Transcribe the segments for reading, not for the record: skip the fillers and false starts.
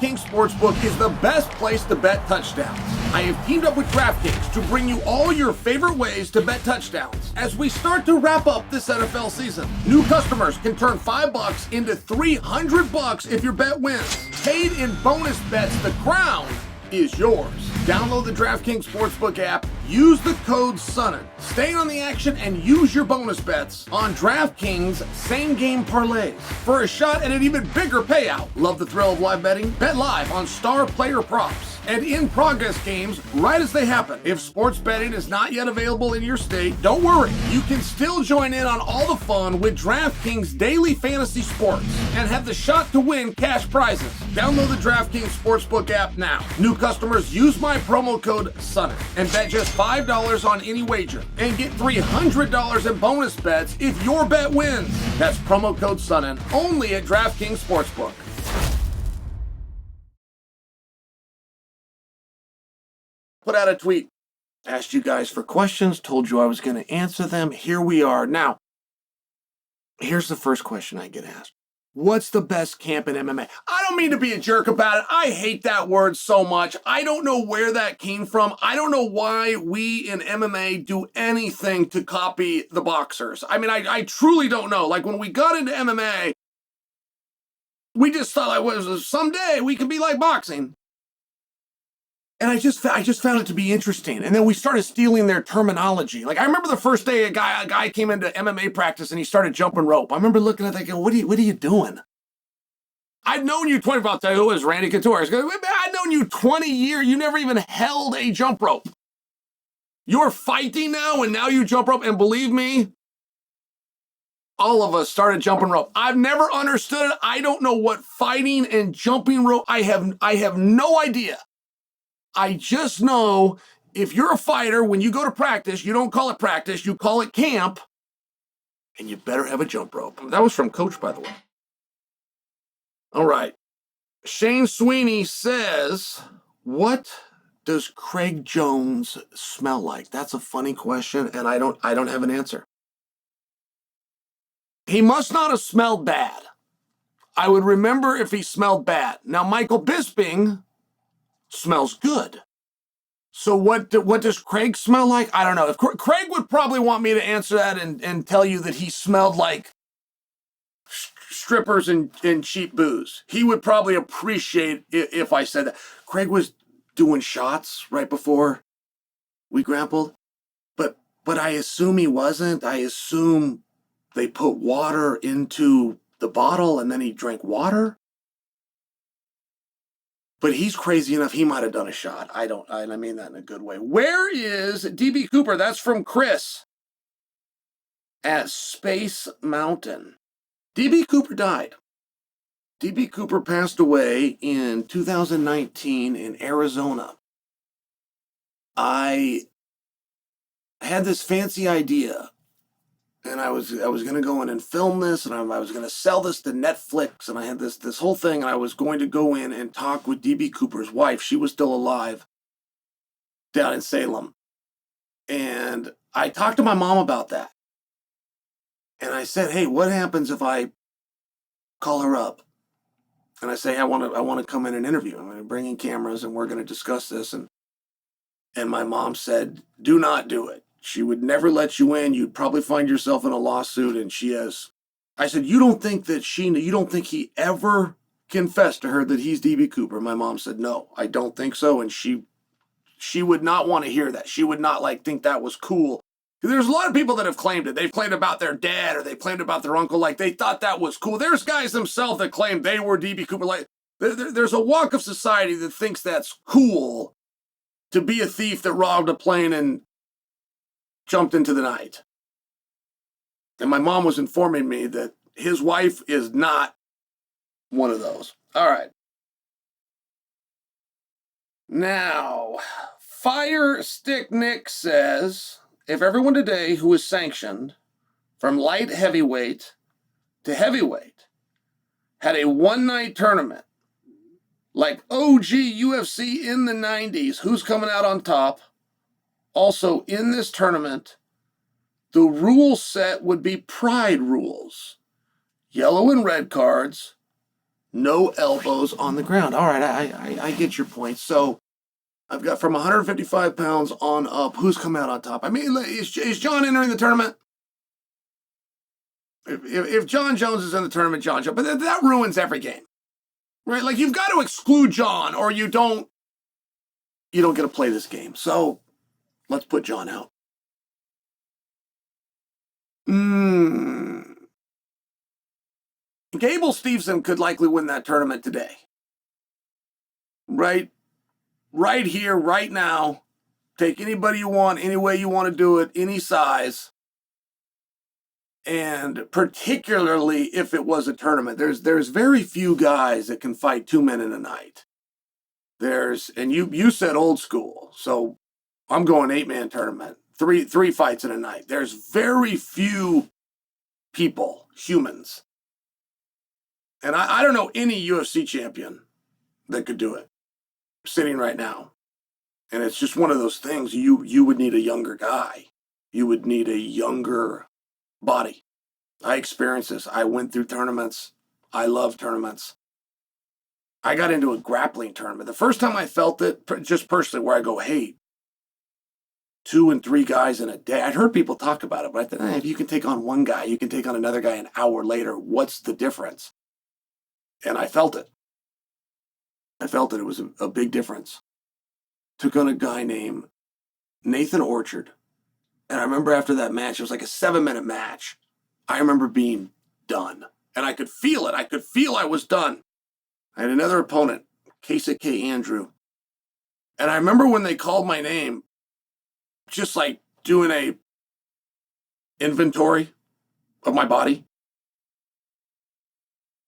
DraftKings Sportsbook is the best place to bet touchdowns. I have teamed up with DraftKings to bring you all your favorite ways to bet touchdowns as we start to wrap up this NFL season. New customers can turn $5 into $300 if your bet wins. Paid in bonus bets, the crown is yours. Download the DraftKings Sportsbook app, use the code SONNEN, stay on the action, and use your bonus bets on DraftKings same-game parlays for a shot at an even bigger payout. Love the thrill of live betting? Bet live on star player props and in-progress games right as they happen. If sports betting is not yet available in your state, don't worry. You can still join in on all the fun with DraftKings Daily Fantasy Sports and have the shot to win cash prizes. Download the DraftKings Sportsbook app now. New customers use my promo code SONNEN and bet just $5 on any wager and get $300 in bonus bets if your bet wins. That's promo code SONNEN only at DraftKings Sportsbook. Put out a tweet, asked you guys for questions, told you I was going to answer them. Here we are. Now, here's the first question I get asked. What's the best camp in MMA? I don't mean to be a jerk about it. I hate that word so much. I don't know where that came from. I don't know why we in MMA do anything to copy the boxers. I mean, I truly don't know. Like when we got into MMA, we just thought someday we could be like boxing. And I just found it to be interesting. And then we started stealing their terminology. Like I remember the first day a guy came into MMA practice and he started jumping rope. I remember looking at that guy, what are you doing? I've known you 20, I'll tell you who is Randy Couture. I've known you 20 years. You never even held a jump rope. You're fighting now and now you jump rope. And believe me, all of us started jumping rope. I've never understood it. I don't know what fighting and jumping rope, I have no idea. I just know if you're a fighter, when you go to practice, you don't call it practice, you call it camp, and you better have a jump rope. That was from Coach, by the way. All right. Shane Sweeney says, what does Craig Jones smell like? That's a funny question, and I don't have an answer. He must not have smelled bad. I would remember if he smelled bad. Now, Michael Bisping smells good. So what does Craig smell like? I don't know. If Craig would probably want me to answer that and tell you that he smelled like strippers and cheap booze. He would probably appreciate if I said that. Craig was doing shots right before we grappled, but I assume he wasn't. I assume they put water into the bottle and then he drank water. But he's crazy enough, he might have done a shot. I mean that in a good way. Where is DB Cooper? That's from Chris at Space Mountain. DB Cooper died. DB Cooper passed away in 2019 in Arizona. I had this fancy idea. And I was going to go in and film this, and I was going to sell this to Netflix, and I had this whole thing, and I was going to go in and talk with DB Cooper's wife. She was still alive down in Salem. And I talked to my mom about that. And I said, hey, what happens if I call her up? And I say, I want to come in and interview. I'm going to bring in cameras, and we're going to discuss this. And my mom said, do not do it. She would never let you in. You'd probably find yourself in a lawsuit. And she has, I said, you don't think he ever confessed to her that he's DB Cooper? My mom said, no, I don't think so. And she would not want to hear that. She would not think that was cool. There's a lot of people that have claimed it. They've claimed about their dad or they claimed about their uncle. Like they thought that was cool. There's guys themselves that claim they were DB Cooper. Like there's a walk of society that thinks that's cool to be a thief that robbed a plane and jumped into the night. And my mom was informing me that his wife is not one of those. All right. Now, Fire Stick Nick says, if everyone today who is sanctioned from light heavyweight to heavyweight had a one-night tournament like OG UFC in the 90s, who's coming out on top? Also, in this tournament, the rule set would be pride rules. Yellow and red cards, No elbows on the ground. All right, I get your point. So I've got from 155 pounds on up. Who's come out on top? I mean, is Jon entering the tournament? If Jon Jones is in the tournament, Jon Jones. But that ruins every game, right? Like you've got to exclude Jon, or you don't get to play this game. So let's put Jon out. Gable Steveson could likely win that tournament today. Right here, right now. Take anybody you want, any way you want to do it, any size. And particularly if it was a tournament, there's very few guys that can fight 2 men in a night. And you said old school, so I'm going 8-man tournament, three fights in a night. There's very few people, humans, and I don't know any UFC champion that could do it sitting right now. And it's just one of those things. You would need a younger guy. You would need a younger body. I experienced this. I went through tournaments. I love tournaments. I got into a grappling tournament. The first time I felt it, just personally, where I go, hey, 2 and 3 guys in a day. I'd heard people talk about it, but I thought, if you can take on one guy, you can take on another guy an hour later. What's the difference? And I felt it. It was a big difference. Took on a guy named Nathan Orchard. And I remember after that match, it was like a 7-minute match. I remember being done. And I could feel it. I could feel I was done. I had another opponent, Kasich K. Andrew. And I remember when they called my name, just like doing a inventory of my body.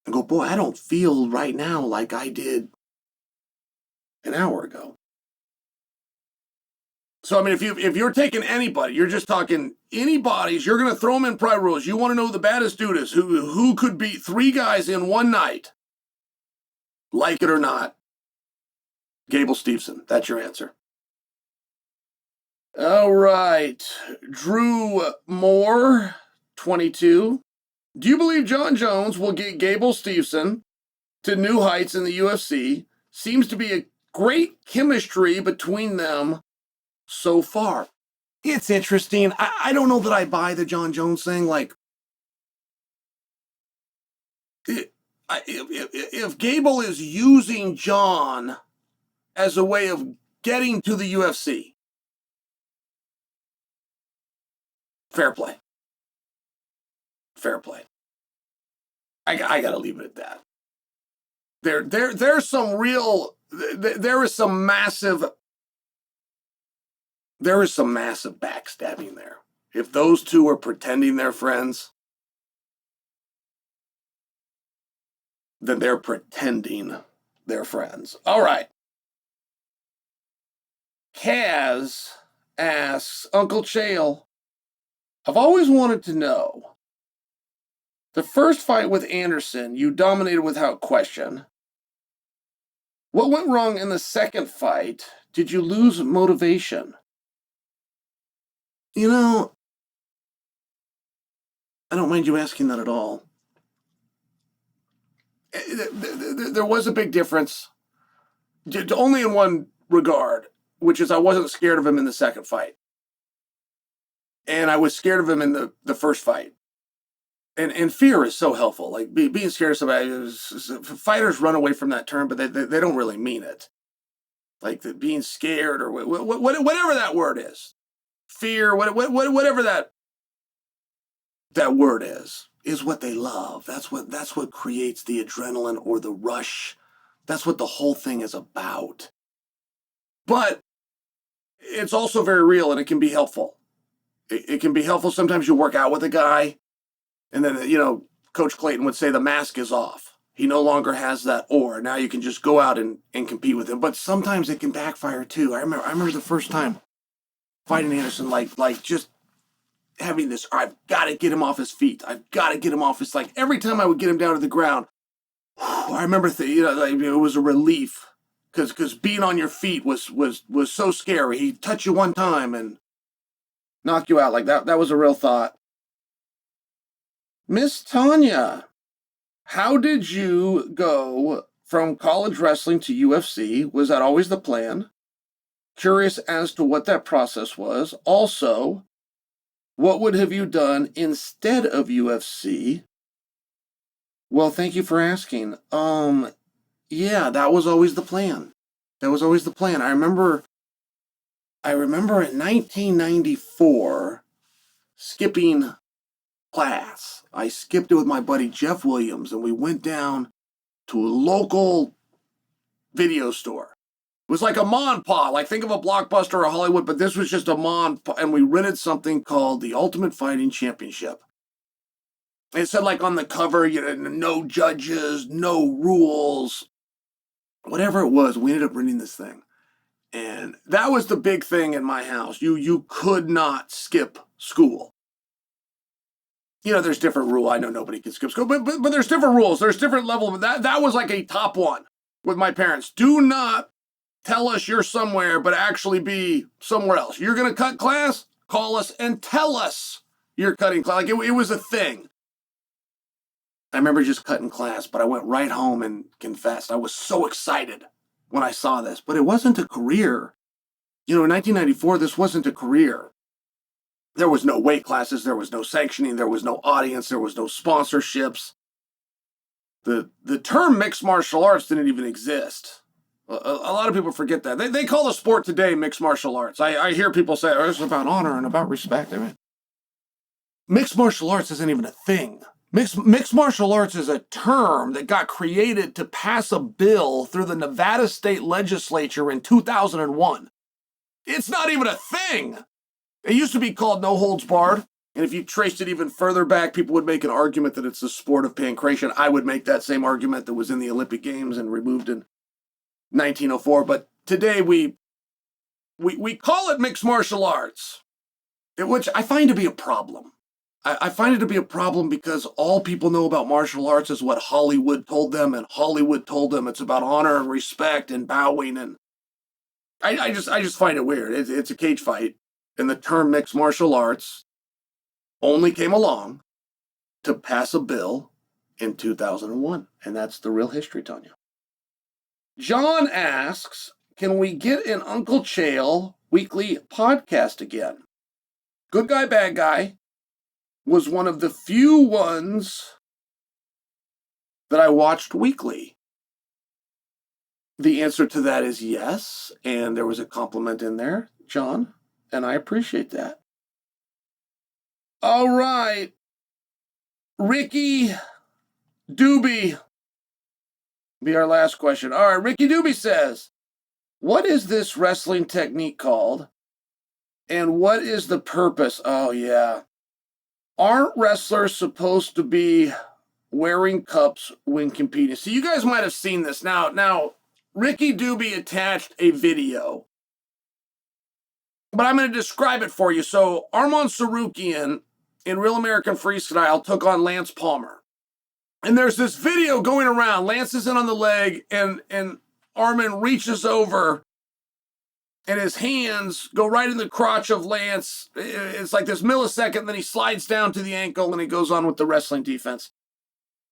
And go, boy, I don't feel right now like I did an hour ago. So, I mean, if you're taking anybody, you're just talking any bodies, you're going to throw them in Pride Rules. You want to know who the baddest dude is, who could beat 3 guys in one night, like it or not. Gable Steveson, that's your answer. All right. Drew Moore, 22. Do you believe Jon Jones will get Gable Steveson to new heights in the UFC? Seems to be a great chemistry between them so far. It's interesting. I don't know that I buy the Jon Jones thing. Like, if Gable is using Jon as a way of getting to the UFC, fair play. I got to leave it at that. There's some real. There is some massive backstabbing there. If those two are pretending they're friends, then they're pretending they're friends. All right. Kaz asks, Uncle Chael, I've always wanted to know, the first fight with Anderson, you dominated without question. What went wrong in the second fight? Did you lose motivation? You know, I don't mind you asking that at all. There was a big difference, only in one regard, which is I wasn't scared of him in the second fight. And I was scared of him in the first fight. And fear is so helpful. Like being scared of somebody, fighters run away from that term, but they don't really mean it. Like being scared or whatever that word is. Fear, whatever that word is what they love. That's what creates the adrenaline or the rush. That's what the whole thing is about. But it's also very real, and it can be helpful. It can be helpful. Sometimes you work out with a guy, and then, Coach Clayton would say the mask is off. He no longer has that aura. Now you can just go out and compete with him. But sometimes it can backfire too. I remember the first time fighting Anderson, like just having this, I've got to get him off his feet. I've got to get him off his, like every time I would get him down to the ground, I remember it was a relief because being on your feet was so scary. He'd touch you one time and knock you out like that. That was a real thought. Miss Tanya, How did you go from college wrestling to UFC? Was that always the plan? Curious as to what that process was. Also, what would have you done instead of UFC? Well, thank you for asking. Yeah, that was always the plan. That was always the plan. I remember in 1994 skipping class. I skipped it with my buddy Jeff Williams, and we went down to a local video store. It was like a ma and pa, like think of a Blockbuster or a Hollywood, but this was just a ma and pa, and we rented something called the Ultimate Fighting Championship. It said like on the cover, no judges, no rules, whatever it was. We ended up renting this thing, and that was the big thing in my house. You could not skip school. There's different rule. I know nobody can skip school, but there's different rules. There's different level of that. That was like a top one with my parents. Do not tell us you're somewhere, but actually be somewhere else. You're going to cut class? Call us and tell us you're cutting class. Like it was a thing. I remember just cutting class, but I went right home and confessed. I was so excited when I saw this, but it wasn't a career. In 1994, this wasn't a career. There was no weight classes, there was no sanctioning, there was no audience, there was no sponsorships. The term mixed martial arts didn't even exist. A lot of people forget that. They call the sport today mixed martial arts. I hear people say, it's about honor and about respect. I mean, mixed martial arts isn't even a thing. Mixed martial arts is a term that got created to pass a bill through the Nevada State Legislature in 2001. It's not even a thing. It used to be called no holds barred. And if you traced it even further back, people would make an argument that it's the sport of pancration. I would make that same argument that was in the Olympic Games and removed in 1904. But today we call it mixed martial arts, which I find to be a problem. I find it to be a problem because all people know about martial arts is what Hollywood told them, and Hollywood told them it's about honor and respect and bowing. And I just find it weird. It's a cage fight. And the term mixed martial arts only came along to pass a bill in 2001. And that's the real history, Tanya. John asks, can we get an Uncle Chael weekly podcast again? Good Guy, Bad Guy was one of the few ones that I watched weekly. The answer to that is yes. And there was a compliment in there, John. And I appreciate that. All right. Ricky Doobie be our last question. All right. Ricky Doobie says, what is this wrestling technique called? And what is the purpose? Oh, yeah. Aren't wrestlers supposed to be wearing cups when competing? So you guys might have seen this. Now, Ricky Doobie attached a video, but I'm going to describe it for you. So Arman Sarukian in Real American Freestyle took on Lance Palmer. And there's this video going around. Lance is in on the leg, and Arman reaches over, and his hands go right in the crotch of Lance. It's like this millisecond, then he slides down to the ankle, and he goes on with the wrestling defense.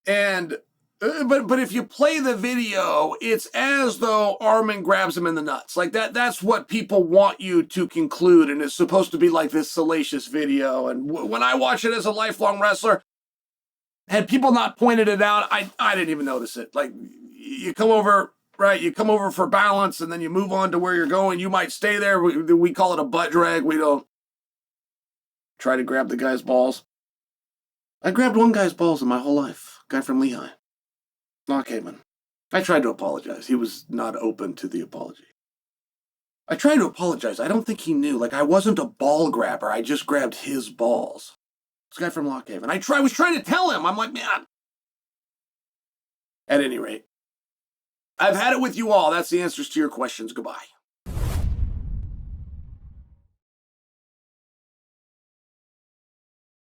And but if you play the video, it's as though Arman grabs him in the nuts. Like that's what people want you to conclude, and it's supposed to be like this salacious video. And when I watch it as a lifelong wrestler, had people not pointed it out, I didn't even notice it. Like you come over, right? You come over for balance, and then you move on to where you're going. You might stay there. We call it a butt drag. We don't try to grab the guy's balls. I grabbed one guy's balls in my whole life. Guy from Lehigh. Lockhaven. I tried to apologize. He was not open to the apology. I tried to apologize. I don't think he knew. Like, I wasn't a ball grabber. I just grabbed his balls. This guy from Lockhaven. I was trying to tell him. I'm like, man. At any rate, I've had it with you all. That's the answers to your questions. Goodbye.